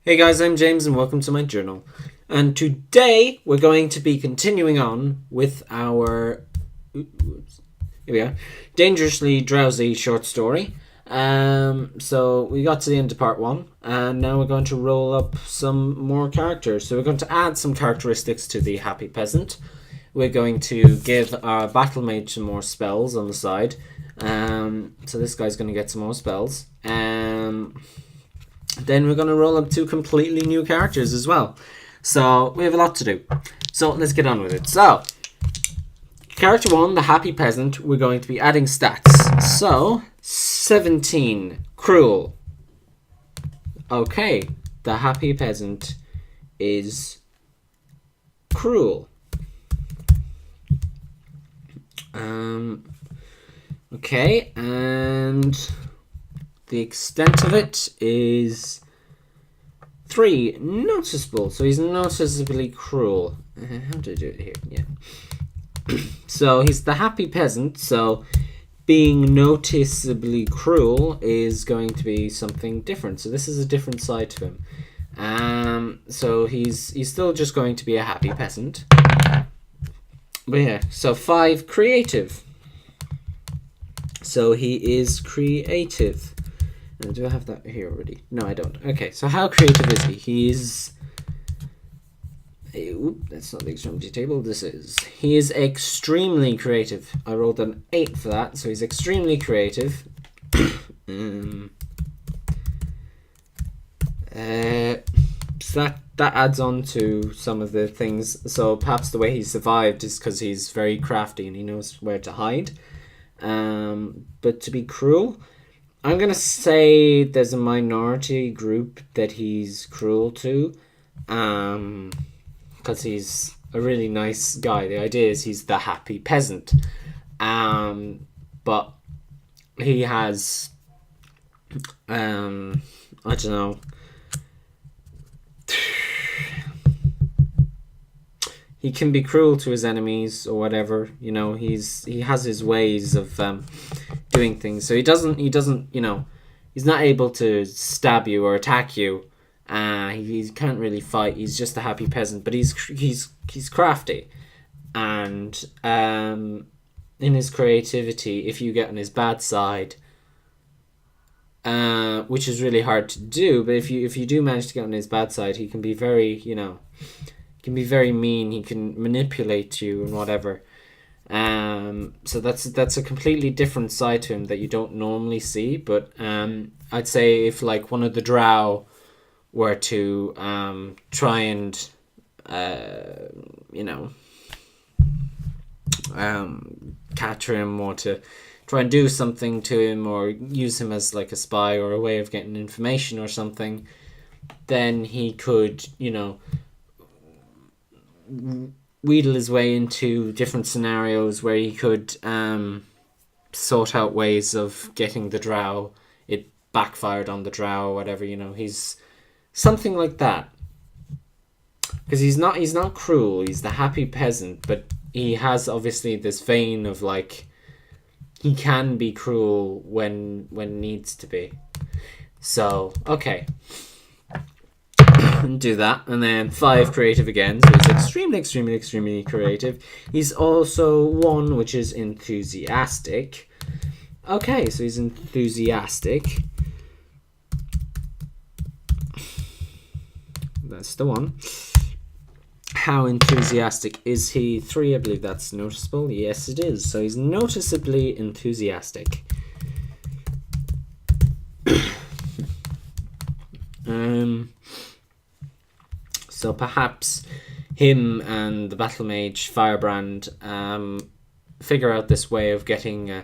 Hey guys, I'm James and welcome to my journal. And today we're going to be continuing on with our here we are, dangerously drowsy short story. So we got to the end of part one, and now we're going to roll up some more characters. So we're going to add some characteristics to the happy peasant. We're going to give our battle mage some more spells on the side. So this guy's going to get some more spells. Then we're going to roll up two completely new characters as well. So we have a lot to do. So let's get on with it. So, character 1, the happy peasant, we're going to be adding stats. So, 17, cruel. Okay, the happy peasant is cruel. Okay, and the extent of it is 3, noticeable. So he's noticeably cruel. How do I do it here? Yeah. So he's the happy peasant. So being noticeably cruel is going to be something different. So this is a different side to him. So he's still just going to be a happy peasant. But yeah. So 5, creative. So he is creative. Do I have that here already? No, I don't. Okay, so how creative is he? He's... that's not the extremity table. He is extremely creative. I rolled an 8 for that, so he's extremely creative. So that adds on to some of the things. So perhaps the way he survived is because he's very crafty and he knows where to hide. But to be cruel... I'm going to say there's a minority group that he's cruel to, because he's a really nice guy. The idea is he's the happy peasant, but he has, I don't know, he can be cruel to his enemies or whatever. You know, he has his ways of doing things. So he doesn't, you know, he's not able to stab you or attack you. He can't really fight. He's just a happy peasant, but he's crafty, and in his creativity, if you get on his bad side, which is really hard to do, but if you do manage to get on his bad side, he can be very, you know, can be very mean. He can manipulate you and whatever. So that's a completely different side to him that you don't normally see. But I'd say if like one of the drow were to try and you know, capture him, or to try and do something to him, or use him as like a spy or a way of getting information or something, then he could, you know, wheedle his way into different scenarios where he could sort out ways of getting the drow. It backfired on the drow or whatever, you know. He's something like that, because he's not cruel. He's the happy peasant, but he has obviously this vein of like, he can be cruel when needs to be. So okay, do that. And then 5, creative again. So he's extremely creative. He's also 1, which is enthusiastic. Okay, so he's enthusiastic. That's the one. How enthusiastic is he? 3, I believe that's noticeable. Yes, it is. So he's noticeably enthusiastic. So perhaps him and the battle mage Firebrand figure out this way of getting,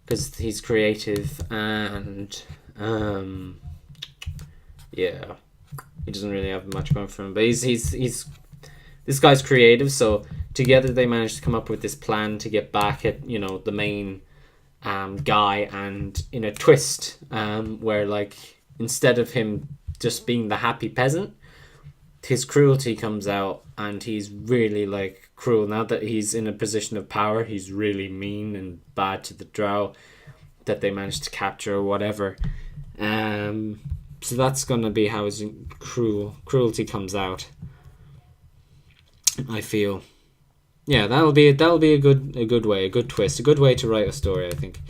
because he's creative, and yeah, he doesn't really have much going for him, but he's this guy's creative. So together they managed to come up with this plan to get back at, you know, the main guy, and in a twist where like, instead of him just being the happy peasant, his cruelty comes out, and he's really like cruel. Now that he's in a position of power, he's really mean and bad to the drow that they managed to capture or whatever. So that's gonna be how his cruelty comes out. I feel. Yeah, that'll be a good way, a good twist, a good way to write a story, I think.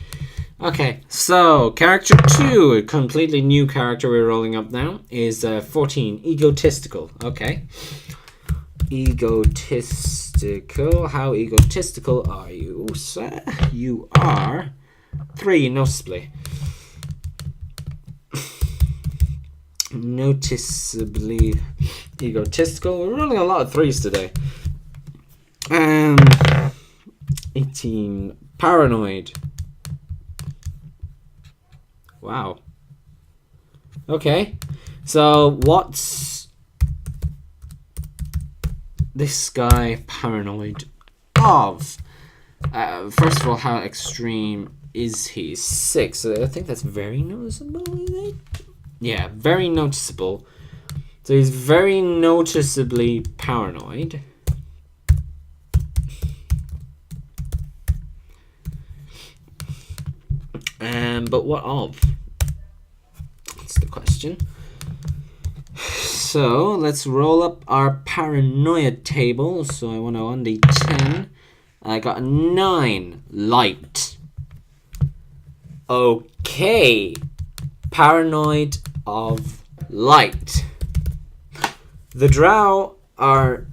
Okay, so character 2, a completely new character we're rolling up now, is 14, egotistical. Okay. Egotistical. How egotistical are you, sir? You are 3, noticeably. Noticeably egotistical. We're rolling a lot of 3s today. 18, paranoid. Wow. Okay. So what's this guy paranoid of? First of all, how extreme is he? 6. So I think that's very noticeable, is it? Yeah, very noticeable. So he's very noticeably paranoid. But what of? That's the question. So let's roll up our paranoia table. So I want to on the 10. I got a 9, light. Okay, paranoid of light. The drow are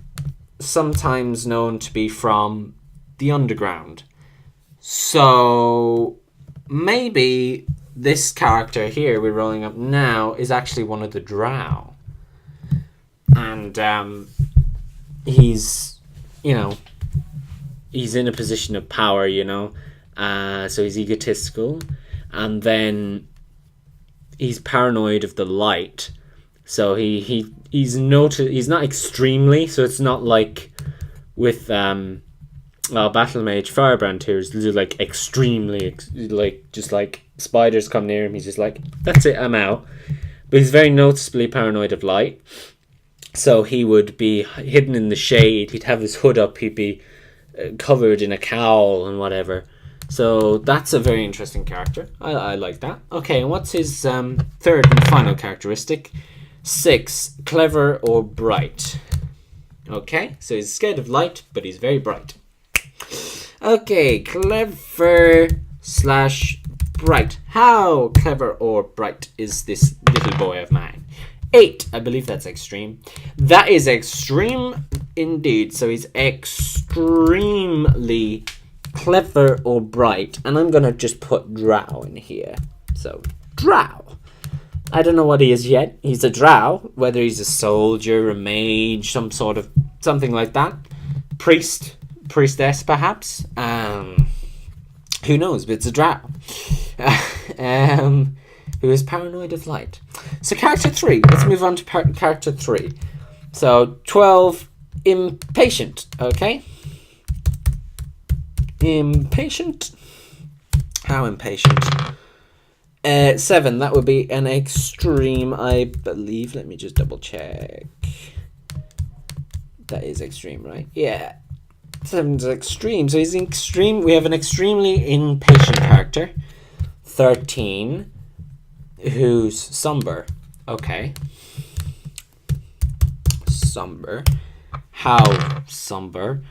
sometimes known to be from the underground. So maybe this character here we're rolling up now is actually one of the drow. And he's, he's in a position of power, so he's egotistical. And then he's paranoid of the light. So he's not extremely, so it's not like with Battle Mage Firebrand here is like extremely, just like spiders come near him, he's just like, that's it, I'm out. But he's very noticeably paranoid of light. So he would be hidden in the shade, he'd have his hood up, he'd be covered in a cowl and whatever. So that's a very interesting character. I like that. Okay, and what's his third and final characteristic? 6, clever or bright. Okay, so he's scared of light, but he's very bright. Okay, clever / bright. How clever or bright is this little boy of mine? 8, I believe that's extreme. That is extreme indeed. So he's extremely clever or bright. And I'm going to just put drow in here. So, drow. I don't know what he is yet. He's a drow. Whether he's a soldier, a mage, something like that. Priestess, perhaps. Who knows? But it's a drow. Who is paranoid of light. So character 3. Let's move on to character 3. So 12, impatient. Okay. Impatient. How impatient? 7. That would be an extreme, I believe. Let me just double check. That is extreme, right? Yeah. 7's extreme. So he's extreme. We have an extremely impatient character. 13. Who's somber. Okay. Somber. How somber?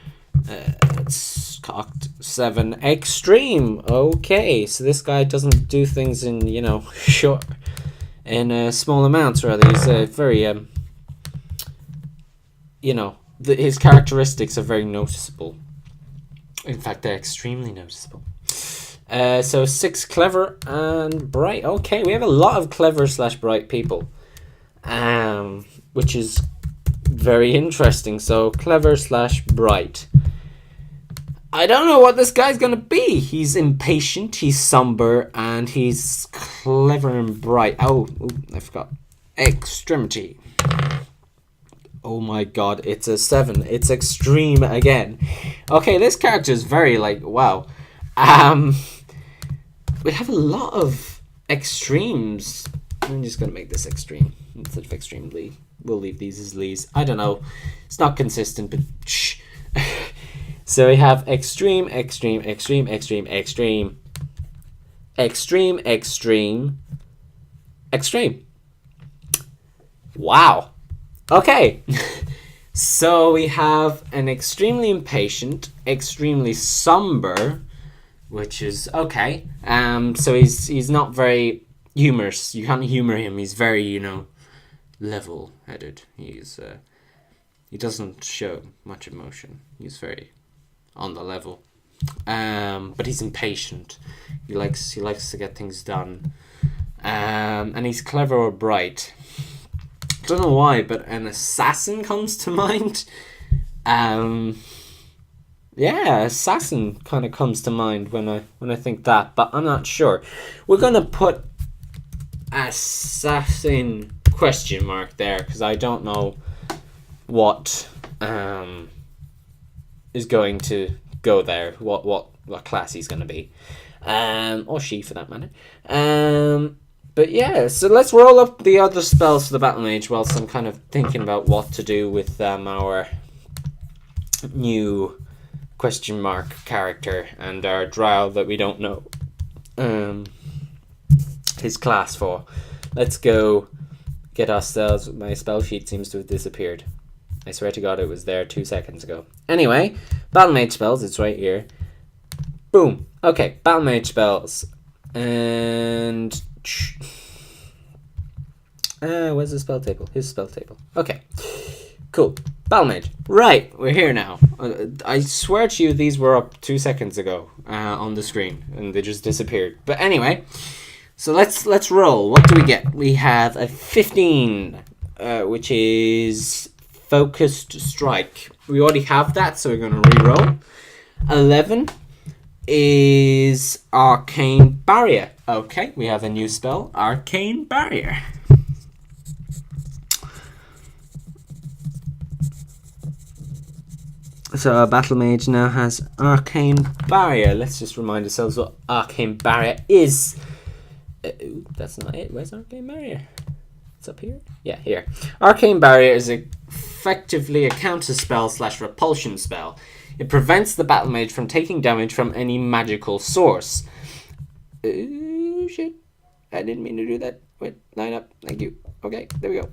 It's cocked. 7. Extreme. Okay. So this guy doesn't do things in, short, in small amounts, rather. He's very, his characteristics are very noticeable. In fact, they're extremely noticeable. So 6, clever and bright. Okay, we have a lot of clever / bright people, which is very interesting. So clever / bright. I don't know what this guy's gonna be. He's impatient, he's somber, and he's clever and bright. Oh, I forgot. Extremity. Oh my god, it's a 7. It's extreme again. Okay, this character is very wow. We have a lot of extremes. I'm just going to make this extreme instead of extremely. We'll leave these as lees. I don't know. It's not consistent, but shh. So we have extreme, extreme, extreme, extreme, extreme, extreme, extreme, extreme. Wow. Okay. So we have an extremely impatient, extremely somber, which is okay. So he's not very humorous. You can't humor him. He's very, level-headed. He doesn't show much emotion. He's very on the level. But he's impatient. He likes to get things done. And he's clever or bright. Don't know why, but an assassin comes to mind. Assassin kind of comes to mind when I think that, but I'm not sure. We're gonna put assassin question mark there because I don't know what is going to go there. What class he's gonna be, or she for that matter. But yeah, so let's roll up the other spells for the Battle Mage whilst I'm kind of thinking about what to do with our new question mark character and our drow that we don't know his class for. Let's go get ourselves. My spell sheet seems to have disappeared. I swear to God it was there 2 seconds ago. Anyway, Battle Mage spells, it's right here. Boom. Okay, Battle Mage spells. And where's the spell table? His spell table. Okay, cool. Battle Mage. Right, we're here now. I swear to you, these were up 2 seconds ago on the screen, and they just disappeared. But anyway, so let's roll. What do we get? We have a 15, which is Focused Strike. We already have that, so we're going to re-roll. 11 is Arcane Barrier. Okay, we have a new spell, Arcane Barrier. So our Battle Mage now has Arcane Barrier. Let's just remind ourselves what Arcane Barrier is. That's not it. Where's Arcane Barrier? It's up here? Yeah, here. Arcane Barrier is effectively a counter spell / repulsion spell. It prevents the Battle Mage from taking damage from any magical source. Shit. I didn't mean to do that. Wait, line up. Thank you. Okay, there we go.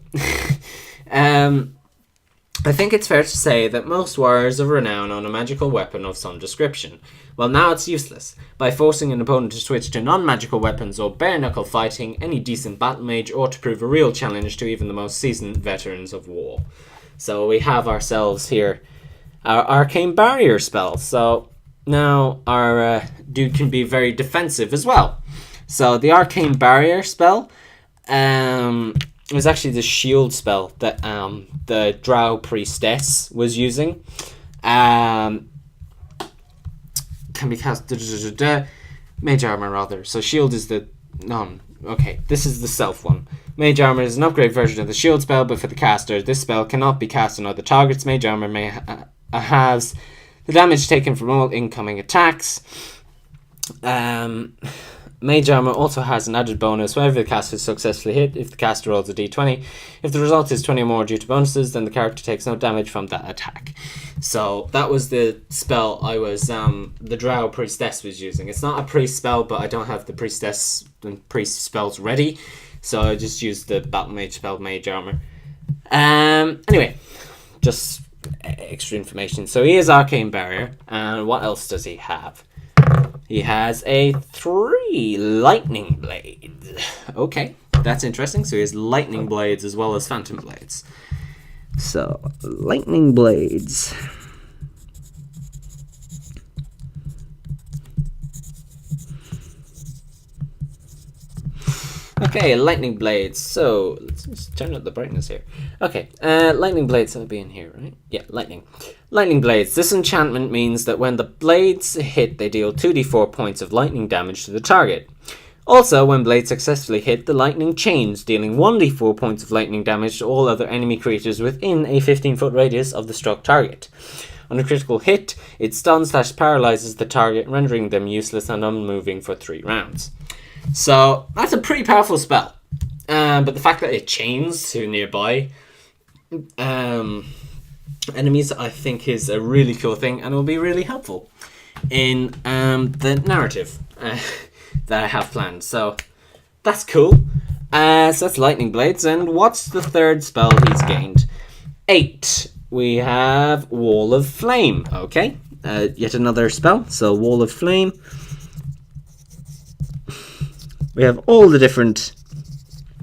I think it's fair to say that most warriors of renown own a magical weapon of some description. Well, now it's useless. By forcing an opponent to switch to non-magical weapons or bare-knuckle fighting, any decent battle mage ought to prove a real challenge to even the most seasoned veterans of war. So we have ourselves here our Arcane Barrier spell. So now our dude can be very defensive as well. So the Arcane Barrier spell it was actually the shield spell that the Drow Priestess was using. Can be cast Mage Armor rather. So shield is the non. Okay, this is the self one. Mage Armor is an upgrade version of the shield spell, but for the caster, this spell cannot be cast on other targets. Mage Armor may has the damage taken from all incoming attacks. Mage Armor also has an added bonus whenever the caster is successfully hit. If the caster rolls a d20, if the result is 20 or more due to bonuses, then the character takes no damage from that attack. So that was the spell I was the Drow Priestess was using. It's not a priest spell, but I don't have the priestess and priest spells ready, so I just used the Battle Mage spell, Mage Armor. Anyway, just extra information. So he is Arcane Barrier, and what else does he have? He has a 3 Lightning Blades. Okay, that's interesting. So he has Lightning Blades as well as Phantom Blades. So, Lightning Blades. Okay, Lightning Blades. So, let's just turn up the brightness here. Okay, Lightning Blades, that'll be in here, right? Yeah, Lightning. Lightning Blades. This enchantment means that when the blades hit, they deal 2d4 points of lightning damage to the target. Also, when blades successfully hit, the lightning chains, dealing 1d4 points of lightning damage to all other enemy creatures within a 15-foot radius of the struck target. On a critical hit, it stuns / paralyzes the target, rendering them useless and unmoving for 3 rounds. So, that's a pretty powerful spell. But the fact that it chains to nearby enemies, I think, is a really cool thing and will be really helpful in the narrative that I have planned. So, that's cool. So that's lightning blades. And what's the third spell he's gained? 8. We have Wall of Flame. Okay, yet another spell. So Wall of Flame. We have all the different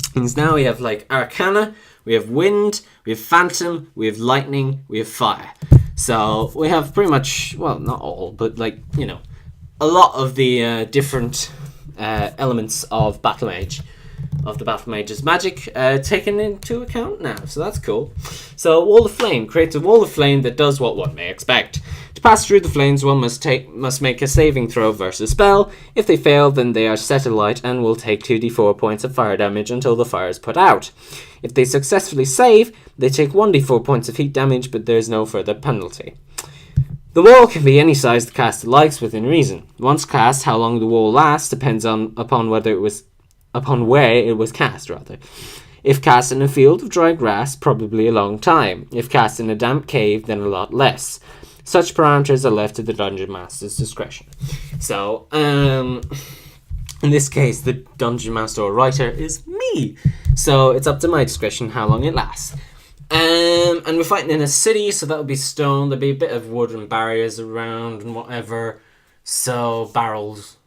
things now. We have like Arcana, we have Wind, we have Phantom, we have Lightning, we have Fire. So we have pretty much, well, not all, but like, you know, a lot of the different elements of Battle Mage, of the Battle Mage's magic, taken into account now. So that's cool. So Wall of Flame creates a wall of flame that does what one may expect. To pass through the flames, one must make a saving throw versus spell. If they fail, then they are set alight and will take 2d4 points of fire damage until the fire is put out. If they successfully save, they take 1d4 points of heat damage, but there is no further penalty. The wall can be any size the caster likes within reason. Once cast, how long the wall lasts depends upon where it was cast. If cast in a field of dry grass, probably a long time. If cast in a damp cave, then a lot less. Such parameters are left to the Dungeon Master's discretion. So, in this case, the Dungeon Master or writer is me. So it's up to my discretion how long it lasts. And we're fighting in a city, so that'll be stone. There'll be a bit of wood and barriers around and whatever. So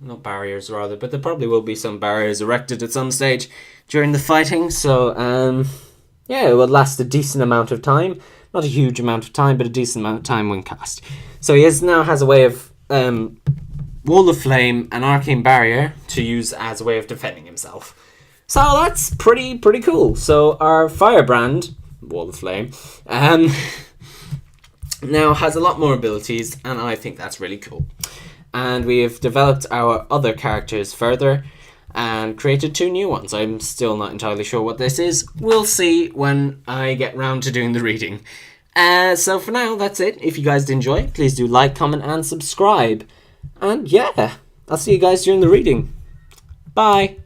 not barriers rather, but there probably will be some barriers erected at some stage during the fighting. So, yeah, it will last a decent amount of time. Not a huge amount of time, but a decent amount of time when cast. So he now has a way of Wall of Flame and Arcane Barrier to use as a way of defending himself. So that's pretty cool. So our Firebrand, Wall of Flame, now has a lot more abilities, and I think that's really cool. And we have developed our other characters further and created 2 new ones. I'm still not entirely sure what this is. We'll see when I get round to doing the reading. So for now, that's it. If you guys did enjoy, please do like, comment, and subscribe. And yeah, I'll see you guys during the reading. Bye.